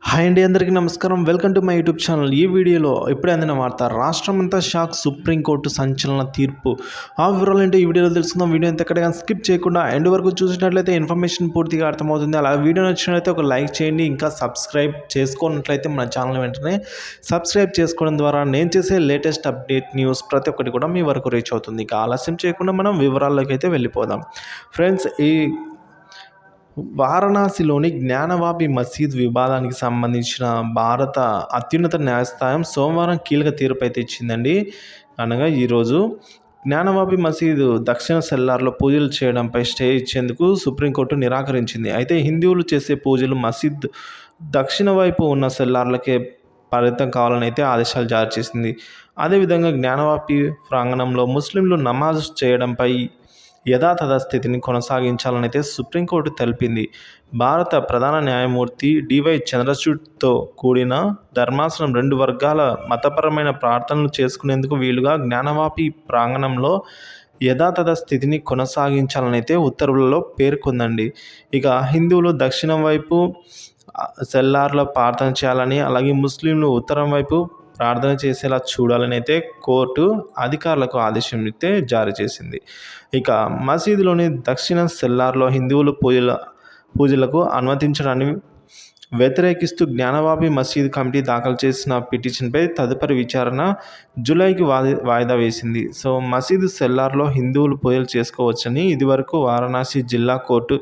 Hi అండి, అందరికీ నమస్కారం. Welcome to my YouTube channel. ఈ వీడియోలో ఇప్పుడే అందిన వార్త, రాష్ట్రమంతా షాక్, సుప్రీంకోర్టు సంచలన తీర్పు. ఆ వివరాలు ఏంటో ఈ వీడియోలో తెలుసుకుందాం. వీడియో ఎక్కడికైనా స్కిప్ చేయకుండా ఎండ్ వరకు చూసినట్లయితే ఇన్ఫర్మేషన్ పూర్తిగా అర్థమవుతుంది. అలా వీడియో నచ్చినట్లయితే ఒక లైక్ చేయండి. ఇంకా సబ్స్క్రైబ్ చేసుకున్నట్లయితే మన ఛానల్ వెంటనే సబ్స్క్రైబ్ చేసుకోవడం ద్వారా నేను చేసే లేటెస్ట్ అప్డేట్ న్యూస్ ప్రతి ఒక్కటి కూడా మీ వరకు రీచ్ అవుతుంది. ఇక ఆలస్యం చేయకుండా మనం వివరాల్లోకి అయితే వెళ్ళిపోదాం. ఫ్రెండ్స్, ఈ వారణాసిలోని జ్ఞానవాపి మసీద్ వివాదానికి సంబంధించిన భారత అత్యున్నత న్యాయస్థానం సోమవారం కీలక తీర్పు అయితే ఇచ్చిందండి. అనగా ఈరోజు జ్ఞానవాపి మసీదు దక్షిణ సెల్లార్లో పూజలు చేయడంపై స్టే ఇచ్చేందుకు సుప్రీంకోర్టు నిరాకరించింది. అయితే హిందువులు చేసే పూజలు మసీద్ దక్షిణ వైపు ఉన్న సెల్లార్లకే పరిమితం కావాలని అయితే ఆదేశాలు జారీ చేసింది. అదేవిధంగా జ్ఞానవాపి ప్రాంగణంలో ముస్లింలు నమాజ్ చేయడంపై యథాతథ స్థితిని కొనసాగించాలని అయితే సుప్రీంకోర్టు తెలిపింది. భారత ప్రధాన న్యాయమూర్తి డివై చంద్రచూడ్తో కూడిన ధర్మాసనం 2 వర్గాల మతపరమైన ప్రార్థనలు చేసుకునేందుకు వీలుగా జ్ఞానవాపి ప్రాంగణంలో యథాతథ స్థితిని కొనసాగించాలని అయితే ఉత్తర్వులలో పేర్కొందండి. ఇక హిందువులు దక్షిణం వైపు సెల్లార్లో ప్రార్థన చేయాలని, అలాగే ముస్లింలు ఉత్తరం వైపు ప్రార్థన చేసేలా చూడాలని అయితే కోర్టు అధికారులకు ఆదేశం అయితే జారీ చేసింది. ఇక మసీదులోని దక్షిణ సెల్లార్లో హిందువులు పూజలకు అనుమతించడాన్ని వ్యతిరేకిస్తూ జ్ఞానవాపి మసీదు కమిటీ దాఖలు చేసిన పిటిషన్పై తదుపరి విచారణ జూలైకి వాయిదా వేసింది. సో మసీదు సెల్లార్లో హిందువులు పూజలు చేసుకోవచ్చని ఇదివరకు వారణాసి జిల్లా కోర్టు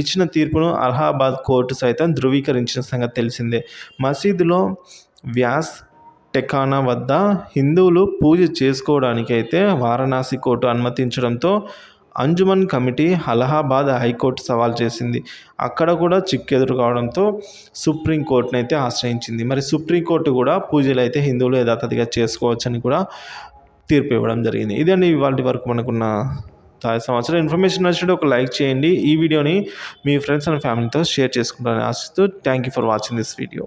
ఇచ్చిన తీర్పును అలహాబాద్ కోర్టు సైతం ధృవీకరించిన సంగతి తెలిసిందే. మసీదులో వ్యాస్ టెకానా వద్ద హిందువులు పూజ చేసుకోవడానికి అయితే వారణాసి కోర్టు అనుమతించడంతో అంజుమన్ కమిటీ అలహాబాద్ హైకోర్టు సవాల్ చేసింది. అక్కడ కూడా చిక్కెదురు కావడంతో సుప్రీంకోర్టును అయితే ఆశ్రయించింది. మరి సుప్రీంకోర్టు కూడా పూజలు అయితే హిందువులు యథాతథిగా చేసుకోవచ్చని కూడా తీర్పు ఇవ్వడం జరిగింది. ఇదండి ఇవాళ వరకు మనకున్న తాజా సమాచారం. ఇన్ఫర్మేషన్ నచ్చినట్టు ఒక లైక్ చేయండి. ఈ వీడియోని మీ ఫ్రెండ్స్ అండ్ ఫ్యామిలీతో షేర్ చేసుకుంటారని ఆశిస్తూ thank you for watching this video.